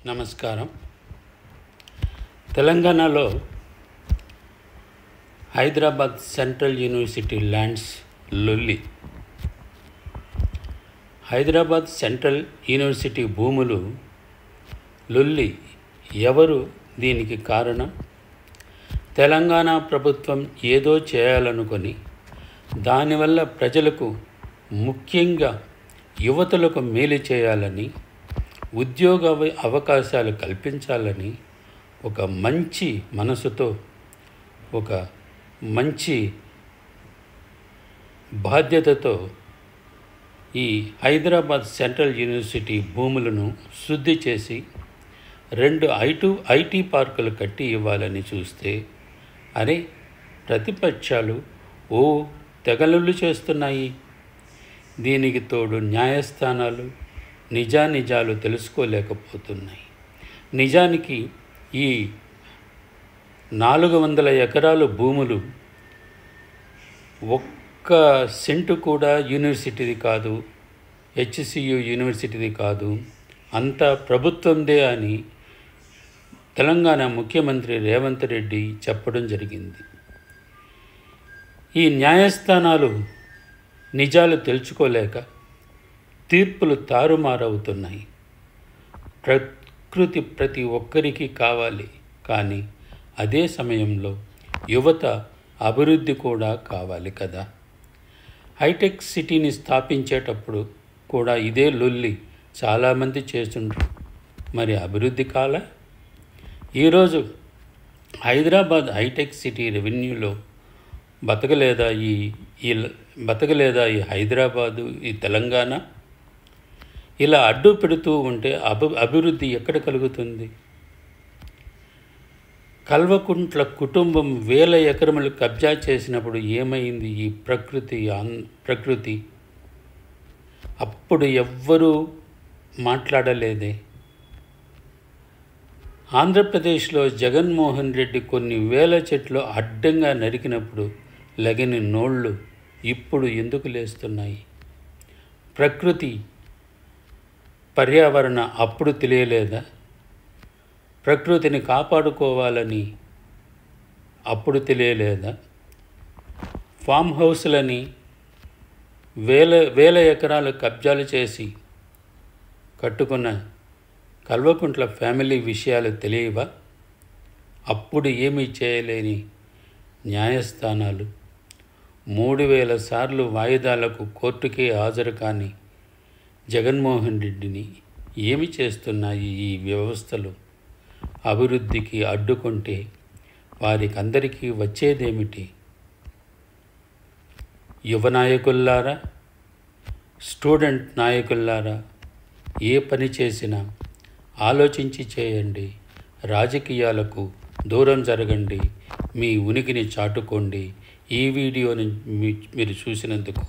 నమస్కారం. తెలంగాణలో Hyderabad central university lands లొల్లి. హైదరాబాద్ సెంట్రల్ యూనివర్సిటీ భూములు లొల్లి. ఎవరు దీనికి కారణం? తెలంగాణ ప్రభుత్వం ఏదో చేయాలనుకొని దానివల్ల ప్రజలకు, ముఖ్యంగా యువతులకు మేలు చేయాలని, ఉద్యోగ అవకాశాలు కల్పించాలని ఒక మంచి మనసుతో, ఒక మంచి బాధ్యతతో ఈ హైదరాబాద్ సెంట్రల్ యూనివర్సిటీ భూములను శుద్ధి చేసి 2 ఐటీ పార్కులు కట్టి ఇవ్వాలని చూస్తే, అరే ప్రతిపక్షాలు తెగలొల్లు చేస్తున్నాయి. దీనికి తోడు న్యాయస్థానాలు నిజానిజాలు తెలుసుకోలేకపోతున్నాయి. నిజానికి ఈ 400 ఎకరాలు భూములు ఒక్క సెంటు కూడా యూనివర్సిటీది కాదు, HCU యూనివర్సిటీది కాదు, అంతా ప్రభుత్వందే అని తెలంగాణ ముఖ్యమంత్రి రేవంత్ రెడ్డి చెప్పడం జరిగింది. ఈ న్యాయస్థానాలు నిజాలు తెలుసుకోలేక తీర్పులు తారుమారవుతున్నాయి. ప్రకృతి ప్రతి ఒక్కరికి కావాలి, కానీ అదే సమయంలో యువత అభివృద్ధి కూడా కావాలి కదా. హైటెక్ సిటీని స్థాపించేటప్పుడు కూడా ఇదే లొల్లి చాలామంది చేస్తుండ్రు. మరి అభివృద్ధి కాలా? ఈరోజు హైదరాబాద్ హైటెక్ సిటీ రెవెన్యూలో బతకలేదా ఈ హైదరాబాదు, ఈ తెలంగాణ? ఇలా అడ్డు పెడుతూ ఉంటే అభివృద్ధి ఎక్కడ కలుగుతుంది? కల్వకుంట్ల కుటుంబం 1000 ఎకరములు కబ్జా చేసినప్పుడు ఏమైంది ఈ ప్రకృతి? అప్పుడు ఎవ్వరూ మాట్లాడలేదే. ఆంధ్రప్రదేశ్లో జగన్మోహన్ రెడ్డి కొన్ని 1000 చెట్లు అడ్డంగా నరికినప్పుడు లగని నోళ్ళు ఇప్పుడు ఎందుకు లేస్తున్నాయి? ప్రకృతి, పర్యావరణ అప్పుడు తెలియలేదా? ప్రకృతిని కాపాడుకోవాలని అప్పుడు తెలియలేదా? ఫామ్ హౌస్లని 1000 ఎకరాలు కబ్జాలు చేసి కట్టుకున్న కల్వకుంట్ల ఫ్యామిలీ విషయాలు తెలియవా? అప్పుడు ఏమీ చేయలేని న్యాయస్థానాలు 3000 సార్లు వాయిదాలకు కోర్టుకే హాజరు కాని జగన్మోహన్ రెడ్డిని ఏమి చేస్తున్నాయి ఈ వ్యవస్థలు? అభివృద్ధికి అడ్డుకుంటే వారికందరికీ వచ్చేదేమిటి? యువ నాయకుల్లారా, స్టూడెంట్ నాయకుల్లారా, ఏ పని చేసినా ఆలోచించి చేయండి. రాజకీయాలకు దూరం జరగండి. మీ ఉనికిని చాటుకోండి. ఈ వీడియోని మీరు చూసినందుకు